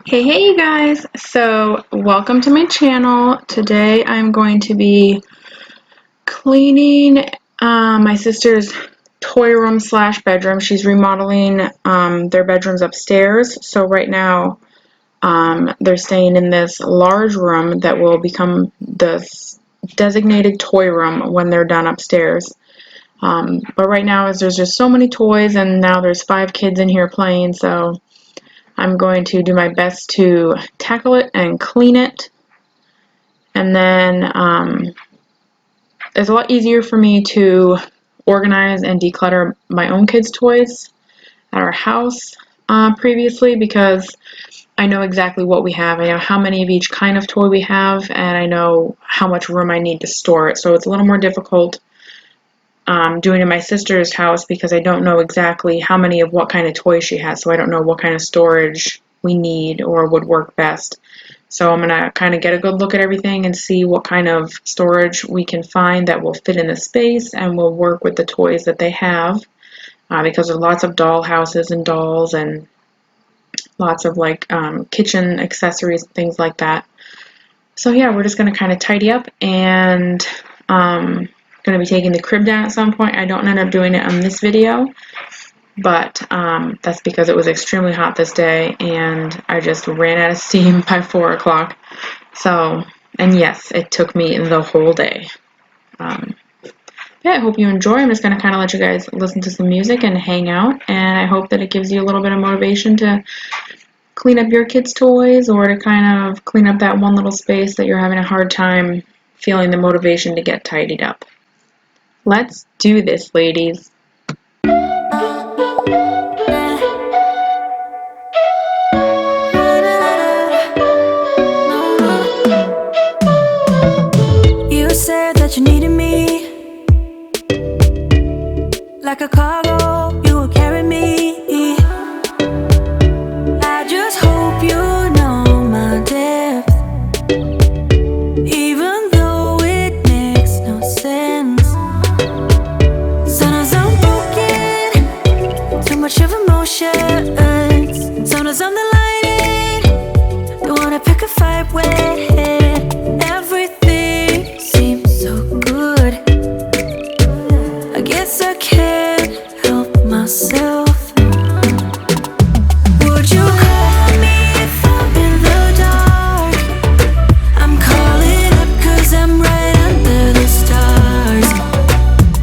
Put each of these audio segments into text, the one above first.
Hey you guys, so welcome to my channel. Today I'm going to be cleaning my sister's toy room slash bedroom. She's remodeling their bedrooms upstairs, so right now they're staying in this large room that will become the designated toy room when they're done upstairs. But right now there's just so many toys, and now there's 5 kids in here playing, so I'm going to do my best to tackle it and clean it, and then it's a lot easier for me to organize and declutter my own kids' toys at our house previously, because I know exactly what we have. I know how many of each kind of toy we have, and I know how much room I need to store it, so it's a little more difficult doing it in my sister's house because I don't know exactly how many of what kind of toys she has, so I don't know what kind of storage we need or would work best. So I'm going to kind of get a good look at everything and see what kind of storage we can find that will fit in the space and will work with the toys that they have, because there's lots of doll houses and dolls and lots of like kitchen accessories and things like that. So yeah, we're just going to kind of tidy up, and going to be taking the crib down at some point. I don't end up doing it on this video, but that's because it was extremely hot this day and I just ran out of steam by 4 o'clock. So, and yes, it took me the whole day. Yeah, I hope you enjoy. I'm just going to kind of let you guys listen to some music and hang out, and I hope that it gives you a little bit of motivation to clean up your kids' toys, or to kind of clean up that one little space that you're having a hard time feeling the motivation to get tidied up. Let's do this, ladies. You said that you needed me, like a cargo, you will carry me. I just hope you know my depth, even though it makes no sense. Sometimes I'm broken, too much of emotions. Sometimes I'm the lightning, don't wanna pick a fight with. Everything seems so good, I guess I can't help myself. Would you call me if I'm in the dark? I'm calling up 'cause I'm right under the stars.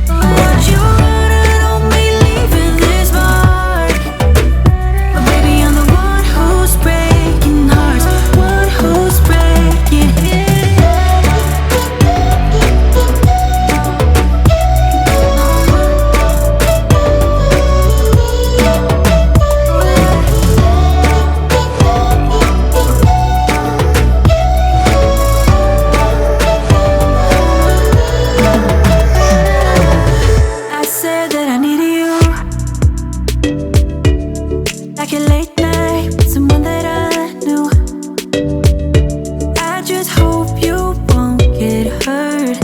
Would you run on me, leaving this mark? But baby, I'm the one who's breaking hearts, one who's breaking. I said that I needed you, like a late night with someone that I knew. I just hope you won't get hurt.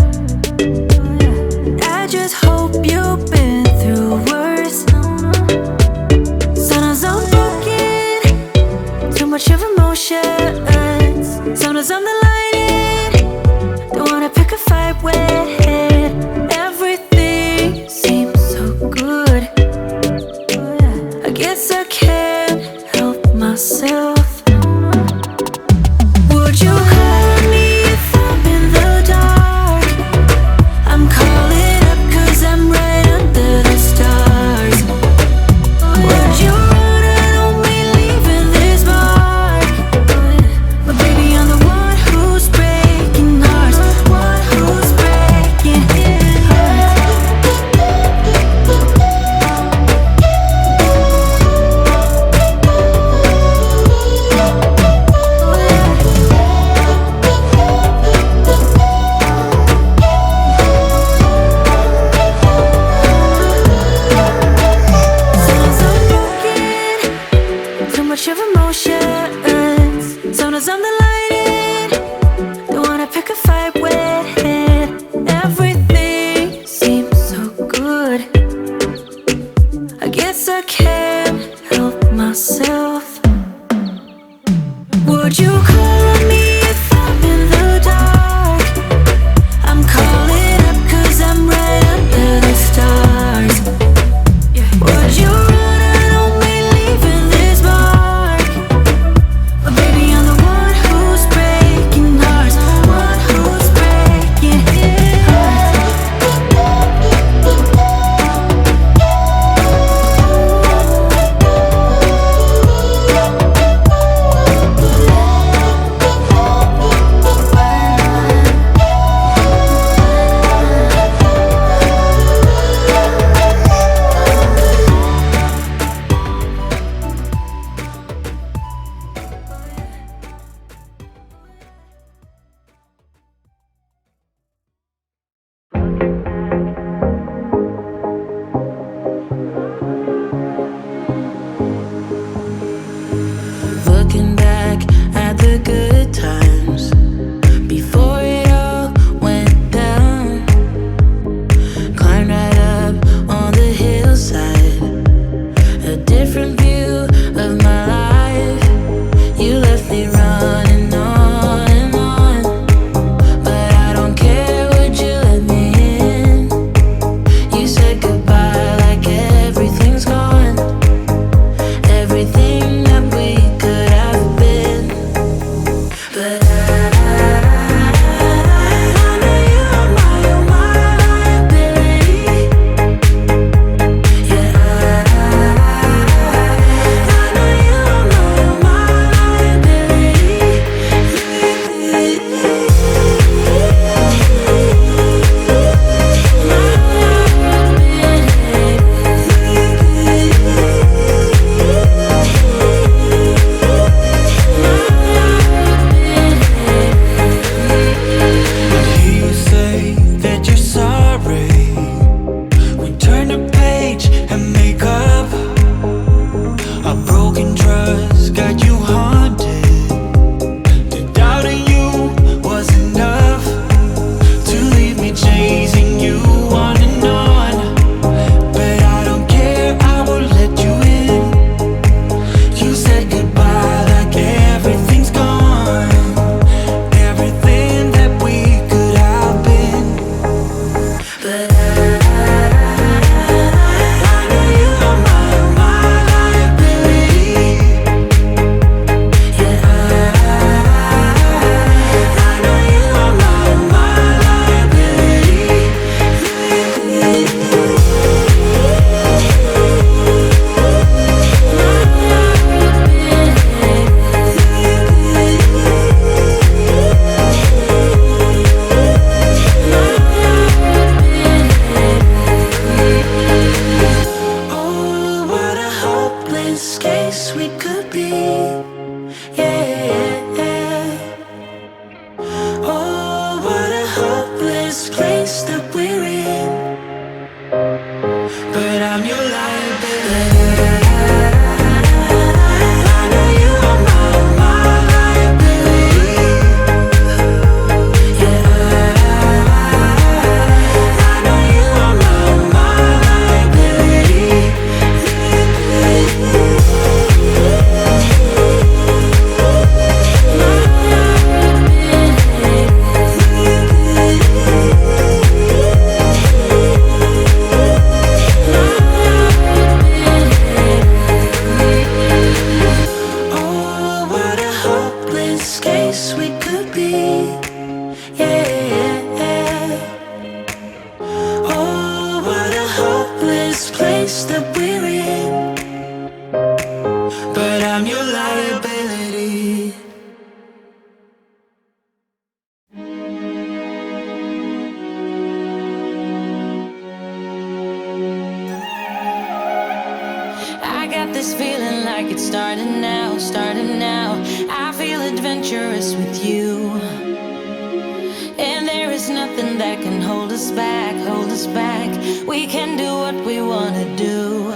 I just hope you've been through worse. Sometimes I'm broken, too much of emotions. Sometimes I'm the lightning, don't wanna pick a fight with. Everything seems so good, I guess I can't help myself. Would you call me if I'm in the dark? I'm calling up 'cause I'm right under the stars. Would you run on me, leaving this mark? But baby, I'm the one who's breaking hearts, one who's breaking hearts. Sometimes I'm broken, too much of emotions. Sometimes I'm the lightning, don't wanna pick a fight with. Everything seems so good, I guess I can't help myself. Would you call on me if I'm in the dark? I'm calling up 'cause I'm right under the stars. Would you run and only leaving this mark? But baby, I'm the one who's breaking hearts, one who's breaking hearts. Looking back at the good times before it all went down. Climbed right up on the hillside, a different view of my life. You left me running on and on, but I don't care, would you let me in? You said goodbye like everything's gone, everything that we could have been. But I know you are my liability. Yeah, I know you are my liability. You say that you're sorry. We turn the page and make up. A broken trust got you haunted. The doubt in you was enough to leave me chasing you on and on. But I don't care, I will let you in. You said goodbye like everything's gone, everything that we could have been. But I know you are my liability. Yeah, I know you are my liability. Oh, what a hopeless case we could be. Yeah. Oh, what a hopeless place that we're in. But I'm your liability. I know you are my liability. Yeah, I know you are my liability. Oh, what a hopeless case we could be. Yeah. Oh, what a hopeless place that we're in. But I'm your liability. I got this feeling like it's starting now, starting now. I feel adventurous with you, and there is nothing that can hold us back, hold us back. We can do what we wanna do,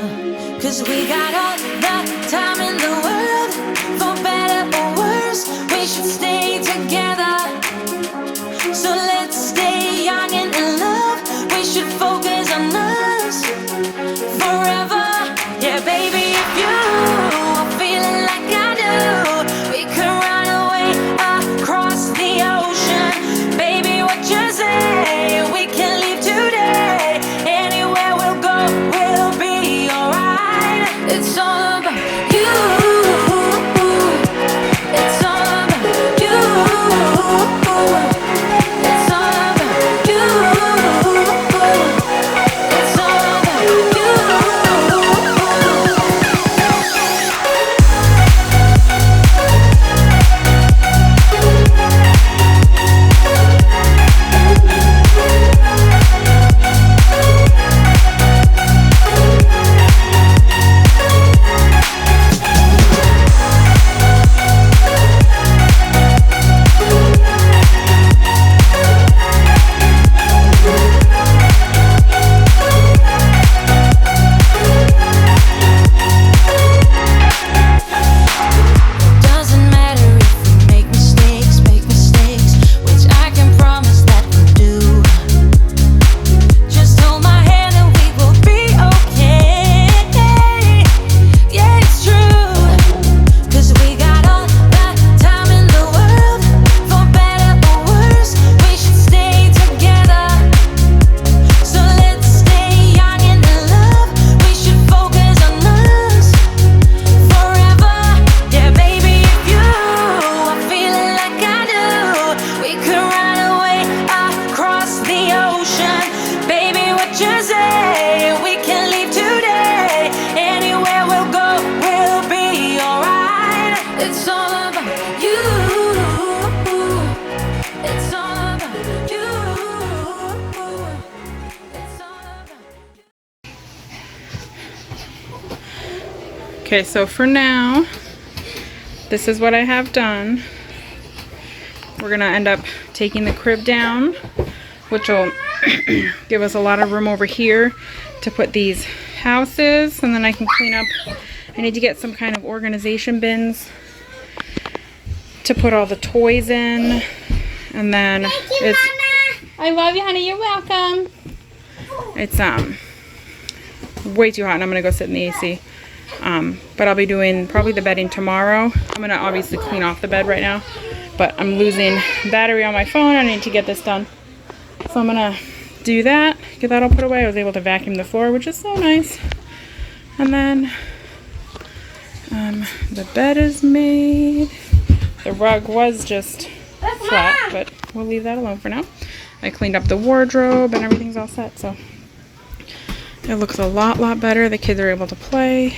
'cause we got all the time in the world. For better or worse, we should stay together. So let's stay young and in love. We should focus on us forever. Yeah, baby, if you are feeling like I do, we can run away. Okay, so for now, this is what I have done. We're gonna end up taking the crib down, which will give us a lot of room over here to put these houses, and then I can clean up. I need to get some kind of organization bins to put all the toys in, and then it's, I love you, honey, you're welcome. It's way too hot and I'm gonna go sit in the AC. But I'll be doing probably the bedding tomorrow. I'm gonna obviously clean off the bed right now, but I'm losing battery on my phone. I need to get this done. So I'm gonna do that, get that all put away. I was able to vacuum the floor, which is so nice. And then the bed is made. The rug was just flat, but we'll leave that alone for now. I cleaned up the wardrobe and everything's all set, so it looks a lot better. The kids are able to play.